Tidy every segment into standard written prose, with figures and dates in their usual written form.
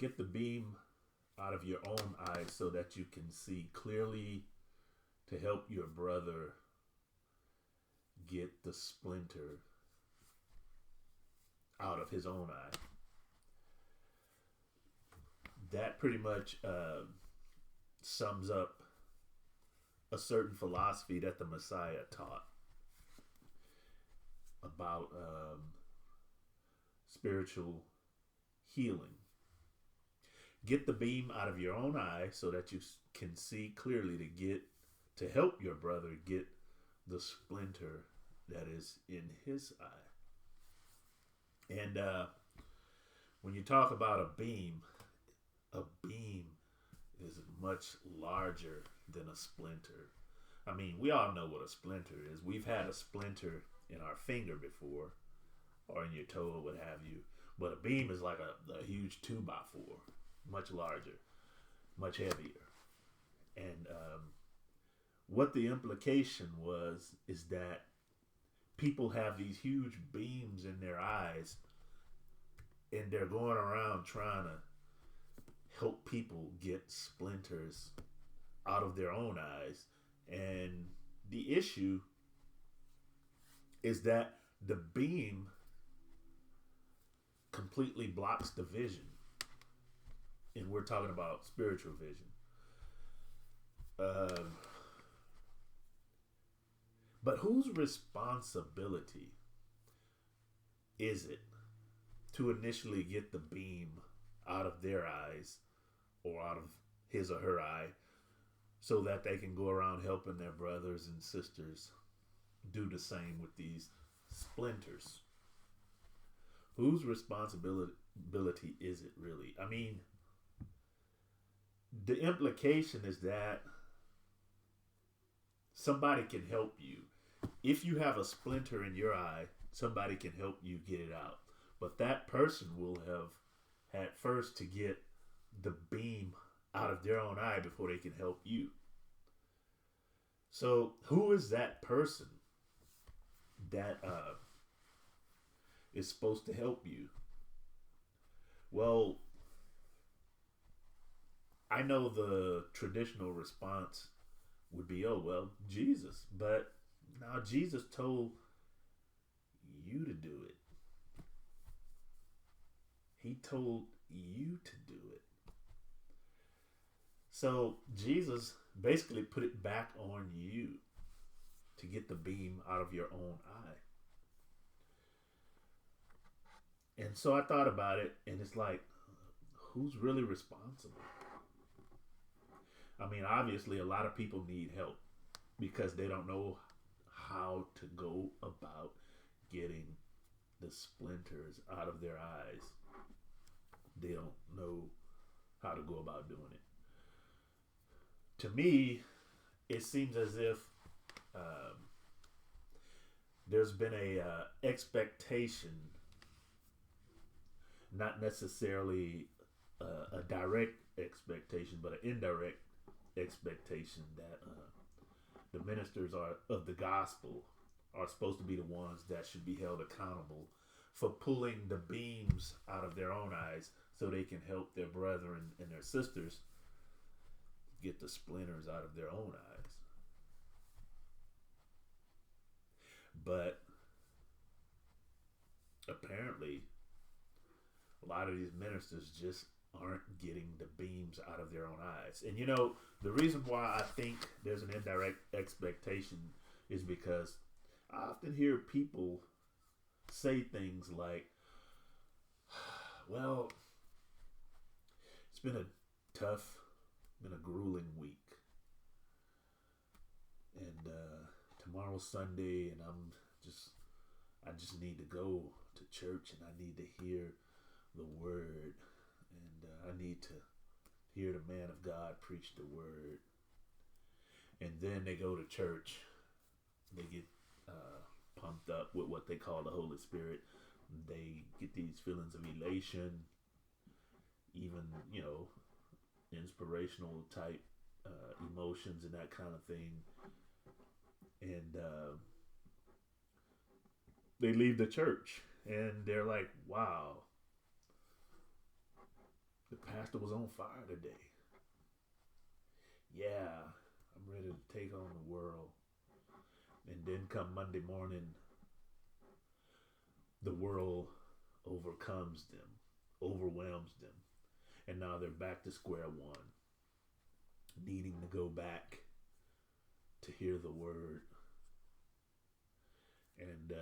Get the beam out of your own eye so that you can see clearly to help your brother get the splinter out of his own eye. That pretty much sums up a certain philosophy that the Messiah taught about spiritual healing. Get the beam out of your own eye so that you can see clearly to help your brother get the splinter that is in his eye. And when you talk about a beam is much larger than a splinter. I mean, we all know what a splinter is. We've had a splinter in our finger before, or in your toe, or what have you. But a beam is like a huge 2x4, much larger, much heavier. And what the implication is that people have these huge beams in their eyes, and they're going around trying to help people get splinters out of their own eyes. And the issue is that the beam completely blocks the vision. And we're talking about spiritual vision. But whose responsibility is it to initially get the beam out of their eyes or out of his or her eye so that they can go around helping their brothers and sisters do the same with these splinters? Whose responsibility is it really? I mean, the implication is that somebody can help you. If you have a splinter in your eye, somebody can help you get it out. But that person will have had first to get the beam out of their own eye before they can help you. So who is that person that is supposed to help you? Well, I know the traditional response would be, oh, well, Jesus. But now Jesus told you to do it. He told you to do it. So Jesus basically put it back on you to get the beam out of your own eye. And so I thought about it, and it's like, who's really responsible? I mean, obviously, a lot of people need help because they don't know how to go about getting the splinters out of their eyes. They don't know how to go about doing it. To me, it seems as if there's been a expectation, not necessarily a direct expectation, but an indirect expectation that the ministers of the gospel are supposed to be the ones that should be held accountable for pulling the beams out of their own eyes so they can help their brethren and their sisters get the splinters out of their own eyes. But apparently, a lot of these ministers just aren't getting the beams out of their own eyes. And you know, the reason why I think there's an indirect expectation is because I often hear people say things like, well, it's been a grueling week. And tomorrow's Sunday, and I just need to go to church, and I need to hear the word, and I need to hear the man of God preach the word. And then they go to church, they get pumped up with what they call the Holy Spirit. They get these feelings of elation, even, you know, inspirational type emotions and that kind of thing. And they leave the church and they're like, wow, The pastor was on fire today. Yeah, I'm ready to take on the world. And then come Monday morning, the world overcomes them, overwhelms them. And now they're back to square one, needing to go back to hear the word. And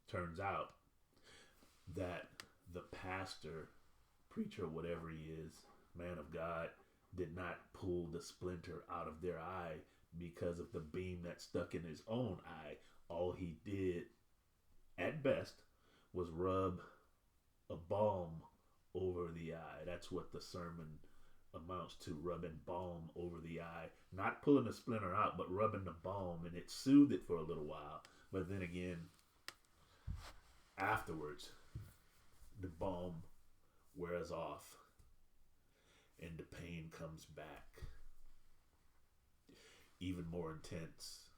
turns out that the pastor, preacher, whatever he is, man of God, did not pull the splinter out of their eye because of the beam that stuck in his own eye. All he did, at best, was rub a balm over the eye. That's what the sermon amounts to, rubbing balm over the eye. Not pulling the splinter out, but rubbing the balm, and it soothed it for a little while. But then again, afterwards, the balm wears off and the pain comes back even more intense.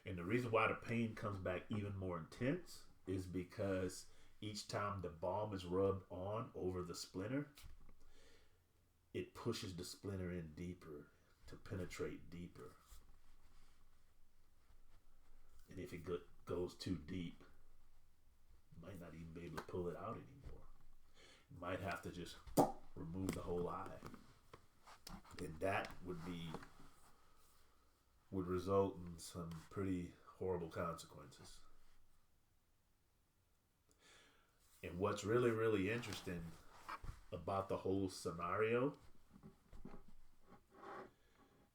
And the reason why the pain comes back even more intense is because each time the balm is rubbed on over the splinter, it pushes the splinter in deeper to penetrate deeper. And if it goes too deep, you might not even be able to pull it out anymore. You might have to just remove the whole eye. And that would result in some pretty horrible consequences. And what's really, really interesting about the whole scenario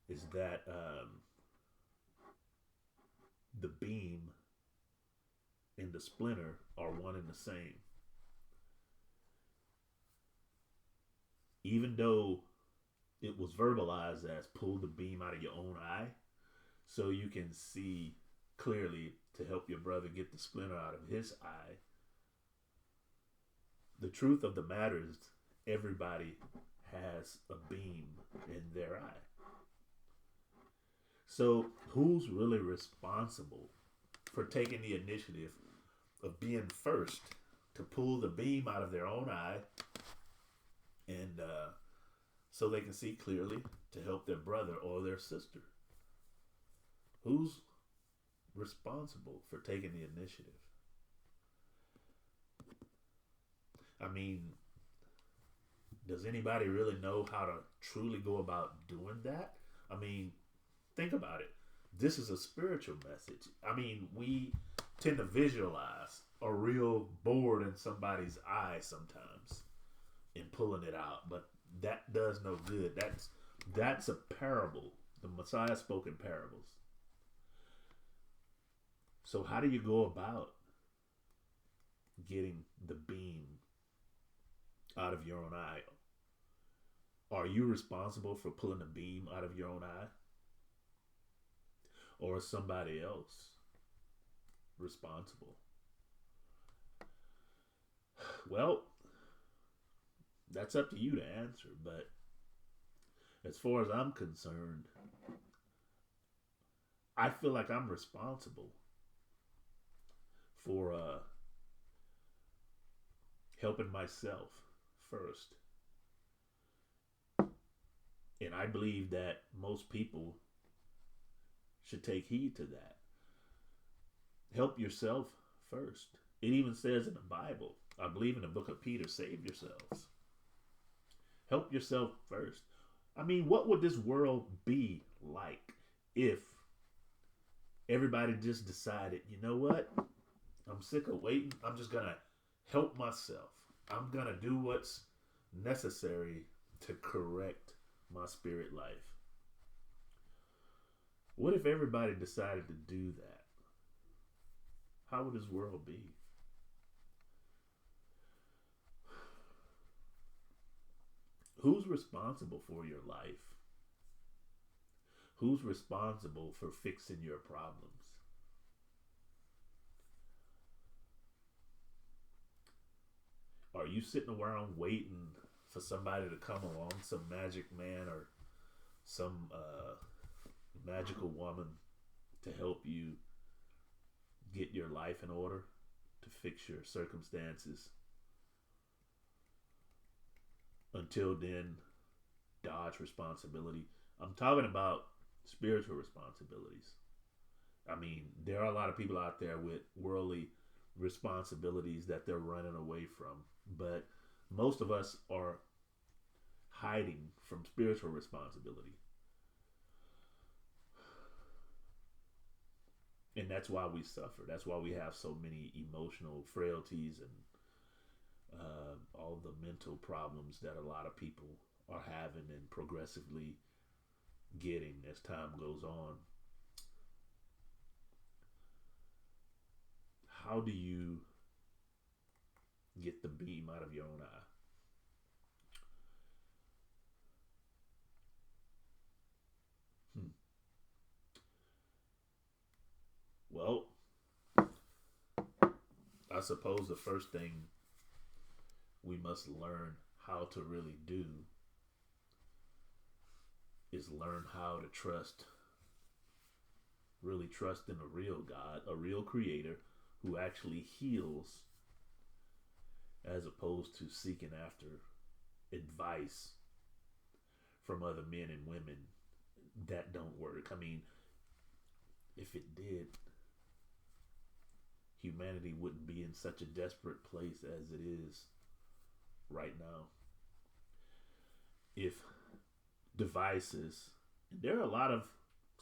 is that the beam and the splinter are one and the same. Even though it was verbalized as pull the beam out of your own eye so you can see clearly to help your brother get the splinter out of his eye, the truth of the matter is everybody has a beam in their eye. So who's really responsible for taking the initiative of being first to pull the beam out of their own eye and so they can see clearly to help their brother or their sister? Who's responsible for taking the initiative? I mean, does anybody really know how to truly go about doing that? I mean, think about it. This is a spiritual message. I mean, we tend to visualize a real board in somebody's eye sometimes and pulling it out, but that does no good. That's a parable. The Messiah spoke in parables. So how do you go about getting the beam out of your own eye? Are you responsible for pulling the beam out of your own eye? Or is somebody else responsible? Well, that's up to you to answer, but as far as I'm concerned, I feel like I'm responsible for helping myself first. And I believe that most people should take heed to that. Help yourself first. It even says in the Bible, I believe in the book of Peter, save yourselves. Help yourself first. I mean, what would this world be like if everybody just decided, you know what? I'm sick of waiting. I'm just going to help myself. I'm going to do what's necessary to correct my spirit life. What if everybody decided to do that? How would this world be? Who's responsible for your life? Who's responsible for fixing your problems? Are you sitting around waiting for somebody to come along, some magic man or some magical woman to help you get your life in order, to fix your circumstances? Until then, dodge responsibility. I'm talking about spiritual responsibilities. I mean, there are a lot of people out there with worldly responsibilities that they're running away from, but most of us are hiding from spiritual responsibility. And that's why we suffer. That's why we have so many emotional frailties and all the mental problems that a lot of people are having and progressively getting as time goes on. How do you get the beam out of your own eye? Hmm. Well, I suppose the first thing we must learn how to really do is learn how to trust, really trust in a real God, a real creator who actually heals, as opposed to seeking after advice from other men and women that don't work. I mean, if it did, humanity wouldn't be in such a desperate place as it is right now. If devices, there are a lot of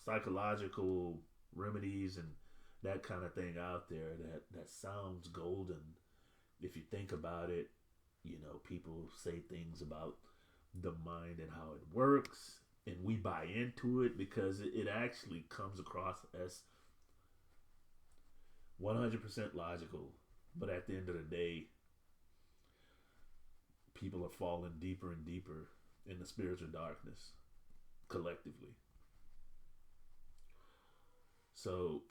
psychological remedies and that kind of thing out there that sounds golden. If you think about it, you know, people say things about the mind and how it works, and we buy into it because it actually comes across as 100% logical. But at the end of the day, people are falling deeper and deeper in the spiritual darkness collectively. So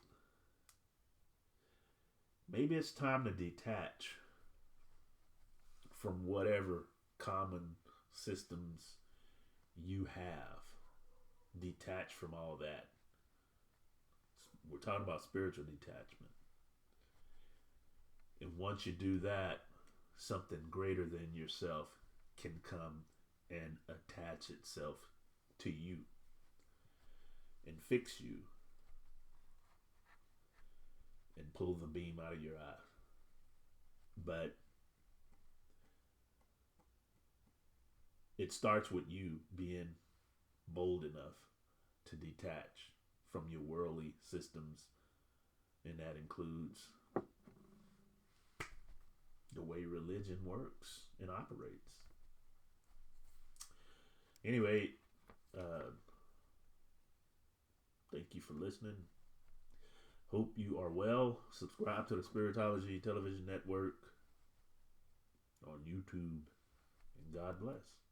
maybe it's time to detach from whatever common systems you have. Detach from all that. We're talking about spiritual detachment. And once you do that, something greater than yourself can come and attach itself to you and fix you and pull the beam out of your eye. But it starts with you being bold enough to detach from your worldly systems, and that includes the way religion works and operates. Anyway, thank you for listening. Hope you are well. Subscribe to the Spiritology Television Network on YouTube, and God bless.